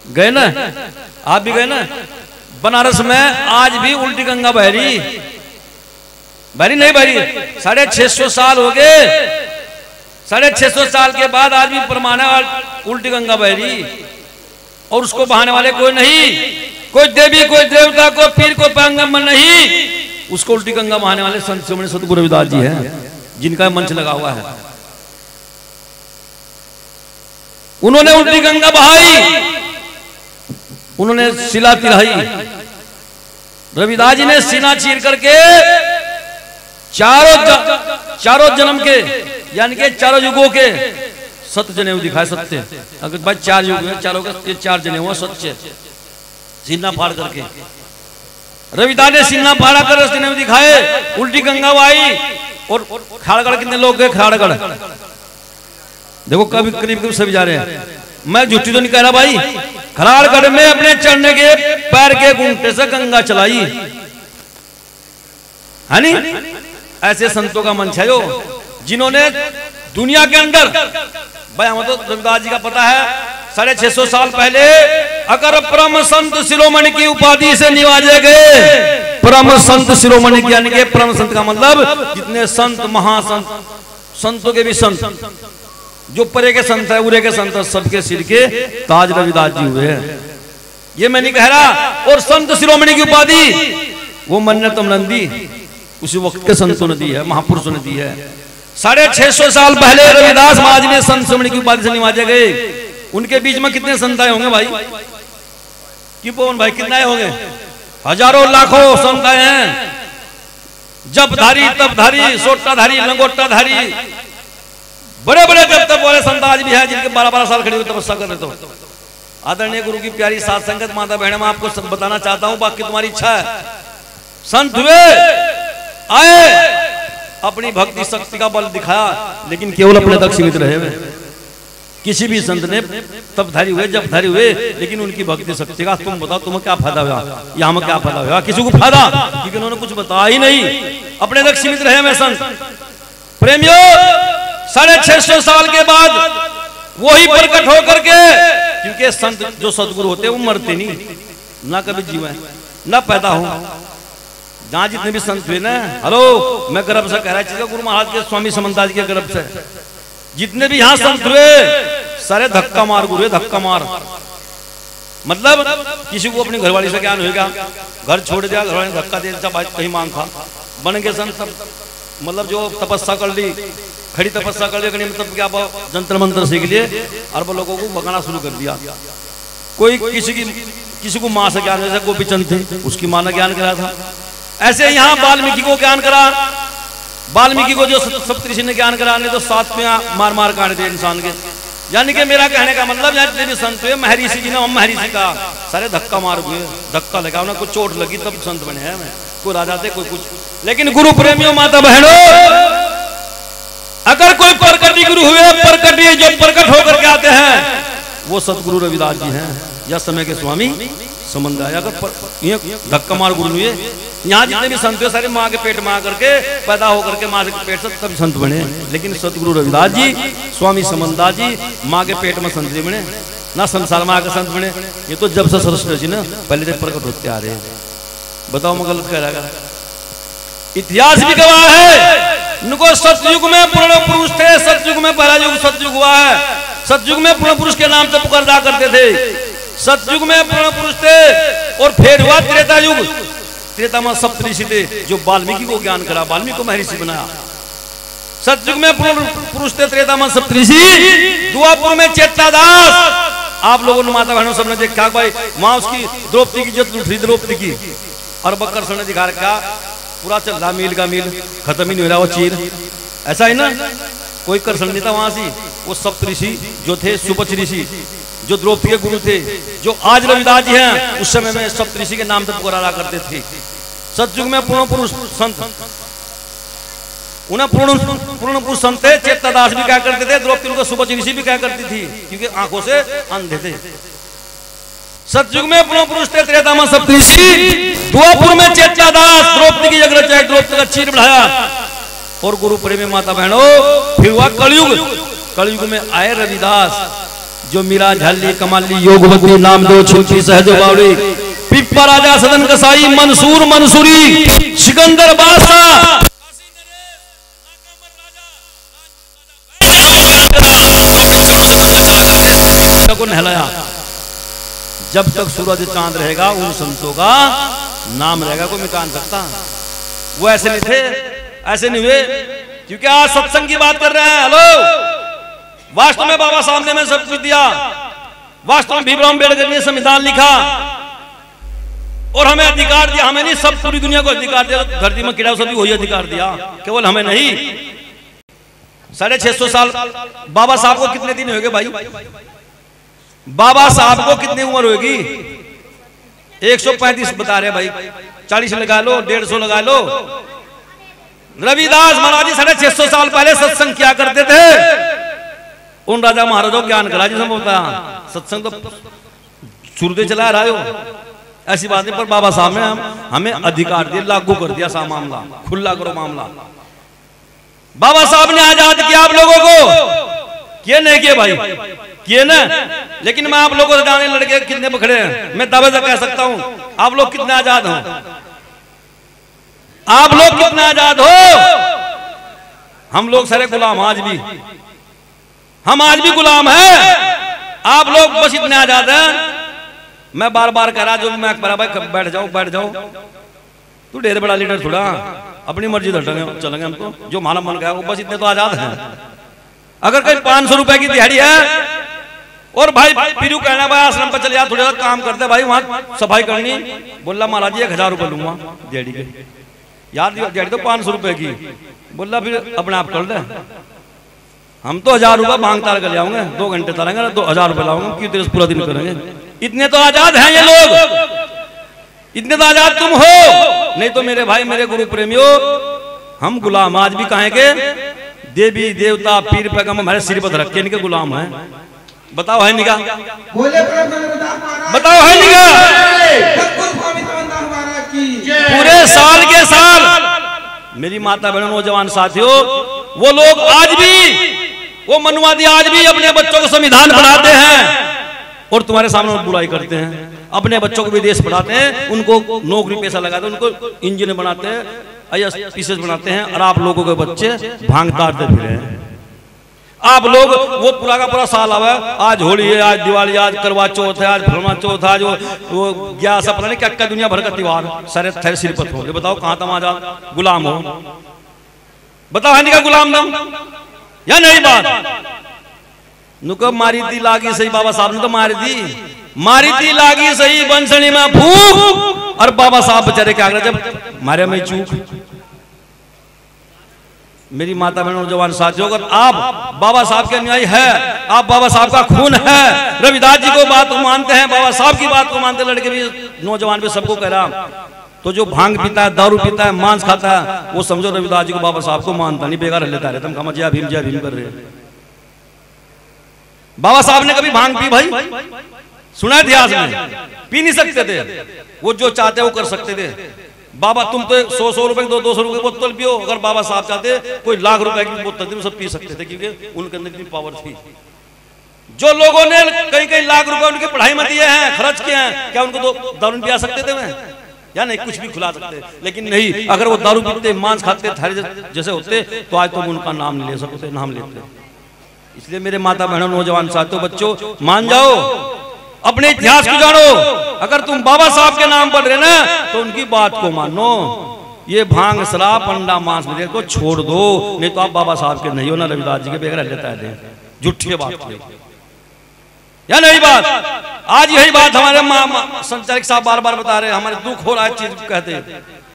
गए ना, आप भी गए ना बनारस में? आज भी उल्टी गंगा बह रही, बहरी नहीं बहरी? 650 साल हो गए, 650 साल के बाद आज भी परमाना उल्टी गंगा बह रही, और उसको बहाने वाले कोई नहीं, कोई देवी, कोई देवता, कोई पीर, कोई पैगंबर नहीं। उसको उल्टी गंगा बहाने वाले संत शिरोमणि सतगुरु रविदास जी हैं, जिनका मंच लगा हुआ है। उन्होंने उल्टी गंगा बहाई, उन्होंने शिला तिराई। रविदास जी ने सीना चीर करके चारों जन्म के, यानी के चारों युगों के सत्य जनेऊ दिखाए। सत्य अगर भाई 4 युग है, चारों के 4 जनेऊ सच्चे, सीना फाड़ करके रविदास ने सीना फाड़ा कर जनेऊ दिखाए, उल्टी गंगा बहाई। और खाड़गढ़ कितने लोग गए? खाड़गढ़ देखो, कभी करीब सभी जा रहे हैं। मैं झूठी तो नहीं कह रहा भाई। खराड़गढ़ में अपने चढ़ने के पैर के घूंटे से गंगा चलाई है नी? ऐसे संतों का मंच है जो, जिन्होंने दुनिया के अंदर, भाई हमें तो रविदास जी का पता है, 650 साल पहले अगर परम संत शिरोमणि की उपाधि से निवाजे गए, परम संत शिरोमणि की, यानी कि परम संत का मतलब जितने संत, महासंत, संतों के भी संत, जो परे के संत है, उरे के संत, सबके सिर के ताज रविदास जी हुए हैं। ये मैं नहीं कह रहा। और संत शिरोमणि की उपाधि वो मन्नत नंदी उसी वक्त के संतों ने दी है, महापुरुषों ने दी है। 650 साल पहले रविदास महाराज ने संत शिरोमणि की उपाधि से निवाजे गए। उनके बीच में कितने संत आए होंगे भाई? कि पवन भाई कितने आए होंगे? हजारों लाखों संत आए हैं। जपधारी, तपधारी, सोटाधारी, लंगोटाधारी, बड़े बड़े जब तक वाले संत आज भी हैं, जिनके 12-12 साल खड़े हुए तपस्या कर रहे। तो आदरणीय गुरु की प्यारी साथ संगत माता बहन, मैं आपको बताना चाहता हूं, बाकी तुम्हारी इच्छा है। संत हुए, आए, अपनी भक्ति शक्ति का बल दिखाया, लेकिन केवल अपने तक सीमित रहे हुए। किसी भी संत ने तपधारी हुए, जपधारी हुए, लेकिन उनकी भक्ति शक्ति का तुम बताओ, तुम्हें क्या फायदा हुआ या हमें क्या फायदा हुआ? किसी को फायदा, क्योंकि उन्होंने कुछ बताया ही नहीं, अपने तक सीमित रहे में संत। प्रेमियों, 650 साल के बाद वही प्रकट होकर के, क्योंकि संत जो सदगुरु होते हैं वो मरते नहीं, ना कभी जीवे ना पैदा हो। जहां जितने भी संत हुए ना, हेलो, मैं गर्व से कह रहा हूं, गुरु महाराज के, स्वामी समन्ताजी के गर्व से, जितने भी यहां संत हुए सारे धक्का मार गुरु, धक्का मार। मतलब किसी को अपनी घरवाली से ज्ञान होगा, घर छोड़ दिया, घरवाली ने धक्का दे दिया, कहीं मांग खा, बन गए संत। मतलब जो तपस्या कर ली, खड़ी तपस्या कर ली, मतलब क्या, जंतर मंत्र सीख लिए और वो लोगों को भगाना शुरू कर दिया। कोई किसी को माँ से ज्ञान, जैसे गोपीचंद थे, उसकी माँ ने ज्ञान करा था। ऐसे यहाँ वाल्मीकि को ज्ञान करा, वाल्मीकि को जो सप्तऋषि ने ज्ञान करा, ने तो 7 में मार मार काट दिए इंसान के। यानी कि मेरा कहने का मतलब, जितने भी संत हुए, महर्षि जी ने, हम महर्षि का सारे धक्का मार हुए, धक्का लगा, उन्हें कुछ चोट लगी तब संत बने हैं। कोई राजा थे, कोई कुछ। लेकिन गुरु प्रेमियों, माता बहनों, अगर कोई प्रकटी गुरु हुए, प्रकटी जो प्रकट होकर के आते हैं, वो सतगुरु रविदास जी हैं, या समय के स्वामी समंद आया। अगर धक्का मार गुरु हुए, यहाँ जितने भी संत हुए सारे माँ के पेट में आकर के पैदा होकर के माँ के पेट से तब संत बने। लेकिन सतगुरु रविदास जी, स्वामी समंदा जी माँ के पेट में संत बने, ना संसार में आकर संत बने। ये तो जब से सरस्वती जी ना पहले से प्रकट होते आ रहे हैं। बताओ मैं गलत कह रहा? इतिहास भी गवाह है। उनको सतयुग में पूर्ण पुरुष थे, सतयुग में पहला युग सतयुग हुआ है। सतयुग में पूर्ण पुरुष के नाम से पुकारा करते थे। सतयुग में पूर्ण पुरुष थे, और फिर हुआ त्रेता युग। त्रेता में सप्तऋषि थे, जो वाल्मीकि को ज्ञान करा, वाल्मीकि को महर्षि बनाया। सतयुग में पूर्ण पुरुष थे, त्रेता में सप्तऋषि, द्वापर में चेतादास। आप लोगों ने, माता बहनों, सबने देखा भाई, वहां उसकी द्रौपदी की इज्जत लूट रही, द्रौपदी की, और बकर ने दिखा रखा पूरा चल रहा, मील का मील खत्म ही नहीं हो रहा वो चीर। ऐसा ही ना, कोई कर्षण नहीं था वहां से। वो सप्तऋषि जो थे, सुपच ऋषि, जो द्रौपदी के गुरु थे, जो आज रविदास जी हैं, उस समय में सप्तऋषि के नाम से पुकारा करते थे। सतयुग में पूर्ण पुरुष संत, उन्हें पूर्ण पुरुष संत थे। चेतादास भी क्या करते थे, द्रौपदी को सुपच ऋषि भी क्या करती थी, क्योंकि आंखों से अंधे थे। सतयुग में पूर्ण पुरुष थे, त्रेता में सप्तऋषि, द्वापर में चेतादास, द्रौपदी की जगह चाहे द्रौपदी का चीर बढ़ाया। और गुरु प्रेमी माता बहनों, फिर हुआ कलयुग। कलयुग में आए रविदास। जो मीरा झल्ली कमाली योगवती नामदेव छिंची सहज बावड़ी पिप्पा राजा सदन कसाई मंसूर मंसूरी सिकंदर बादशाह को नहलाया। जब तक सूरज चांद रहेगा उन संतों का नाम रहेगा, कोई मिटा नहीं सकता। वो ऐसे नहीं थे, ऐसे नहीं हुए, क्योंकि आज सत्संग की बात कर रहे हैं। हेलो, वास्तव में बाबा साहब ने हमें सब कुछ दिया। वास्तव में भीमराव अम्बेडकर ने संविधान लिखा और हमें अधिकार दिया। हमें नहीं, सब पूरी दुनिया को अधिकार दिया। धरती में कीड़ा सभी वही अधिकार दिया, केवल हमें नहीं। 650 साल बाबा साहब को कितने दिन हो गए भाई? बाबा साहब को कितनी उम्र होगी? 135 बता रहे भाई, 40 लगा लो, 150 लगा लो। रविदास महाराज जी 650 साल पहले सत्संग किया करते थे। उन राजा महाराजों ज्ञान करा जिसमें होता सत्संग तो शुरू से चला रहा हो, ऐसी बात नहीं। पर बाबा साहब ने हमें अधिकार दिया, लागू कर दिया सा मामला, खुला करो मामला। बाबा साहब ने आजाद किया आप लोगों को, किए नहीं किए भाई? किए ना। लेकिन मैं आप लोगों से जाने लड़के कितने पकड़े हैं, मैं दावे से कह सकता हूं आप लोग कितने आजाद हो। आप लोग कितने आजाद हो? हम लोग सारे गुलाम, आज भी हम आज भी गुलाम हैं। आप लोग बस इतने आजाद हैं। मैं बार बार कह रहा, जो मैं भाई बैठ जाओ बैठ जाओ, तू ढेर बड़ा लीडर थोड़ा, अपनी मर्जी चलेंगे हम तो, जो हमारा मन कहा वो, बस इतने तो आजाद हैं। अगर कहीं 500 रुपए की दिहाड़ी है और भाई पीरू कहना भाई आश्रम पर चले जा, थोड़ा काम करते भाई, वहां सफाई करनी, बोला महाराज जी 1000 रुपए लूंगा दिहाड़ी के। यार दिहाड़ी तो 500 रुपए की, बोला फिर अपने आप कर दे, हम तो 1000 रुपए मांग तार कर ले आऊंगे, 2 घंटे तारेंगे ना, 2000 रुपए लाऊंगा, क्यों तेरे पूरा दिन करेंगे। इतने तो आजाद हैं ये लोग, इतने तो आजाद तुम हो। नहीं तो मेरे भाई, मेरे गुरु प्रेमियों, हम गुलाम आज भी कहें के देवी देवता पीर पैगंबर हमारे सिर पर रख के इनके गुलाम हैं। बताओ है निगाह, बताओ है निगाह। पूरे साल के साल मेरी माता बहनों नौजवान साथियों, वो लोग आज भी, वो मनुवादी आज भी अपने बच्चों को संविधान पढ़ाते हैं और तुम्हारे सामने बुराई करते हैं। अपने बच्चों को विदेश पढ़ाते हैं, उनको नौकरी पैसा लगाते हैं, उनको इंजीनियर बनाते हैं, IAS बनाते हैं, और आप लोगों के बच्चे भांग तारते फिरे हैं। आप लोग वो पूरा का पूरा साल आवा, आज होली है, आज दिवाली, आज करवा चौथ है, आज फरमा चौथ, आज वो क्या सब पता नहीं क्या क्या दुनिया भर का त्योहार सारे थे सिर पर हो। बताओ कहां तुम आजाद गुलाम हो? बताओ है नहीं का गुलाम दम या नहीं? बात नुकब मारी थी लागी सही, बाबा साहब ने तो मारी थी, मारी थी लागी सही बंसनी में फूक, और बाबा साहब बेचारे क्या कर, जब मारे में चूक। मेरी माता बहनों नौजवान साथियों, अगर आप बाबा साहब के अनुयायी है, आप बाबा साहब का खून है, रविदास जी को बात को मानते हैं, बाबा साहब की बात को मानते, लड़के भी नौजवान भी सबको कह रहा, तो जो भांग पीता है, दारू पीता है, मांस खाता है, वो समझो रविदास जी को बाबा साहब को मानता नहीं, बेकार लेता रहता, हम जय भीम कर रहे हैं। बाबा साहब ने कभी भांग पी भाई? सुना इतिहास में? पी नहीं सकते थे, वो जो चाहते वो कर सकते थे। बाबा तुम तो 100 रुपए की 200 रुपए की बोतल पियो, अगर बाबा साहब चाहते कोई लाख रुपए की बोतल थी, वो सब पी सकते थे, क्योंकि उनके अंदर इतनी पावर थी। जो लोगों ने कई लाख रुपए उनकी पढ़ाई में दिए हैं, खर्च किए हैं, क्या उनको तो दारू पिला सकते थे वह? या नहीं, कुछ भी खिला सकते, लेकिन नहीं। अगर वो दारू पीते, मांस खाते, थारे जैसे होते, तो आज तुम उनका नाम नहीं ले सकते, नाम लेते। इसलिए मेरे माता बहनों नौजवान साथियों बच्चों, मान जाओ, अपने इतिहास को जानो। अगर तुम बाबा साहब के नाम पढ़ रहे ना, तो उनकी बात को मानो। ये भांग शराब पंडा मांस में को छोड़ दो, नहीं तो आप बाबा साहब के नहीं हो ना, रविदास जी के बेगर लेता है। झूठी बात या नहीं बात? आज यही बात हमारे संचालक साहब बार बार बता रहे हैं, हमारे दुख हो रहा है चीज कहते हैं।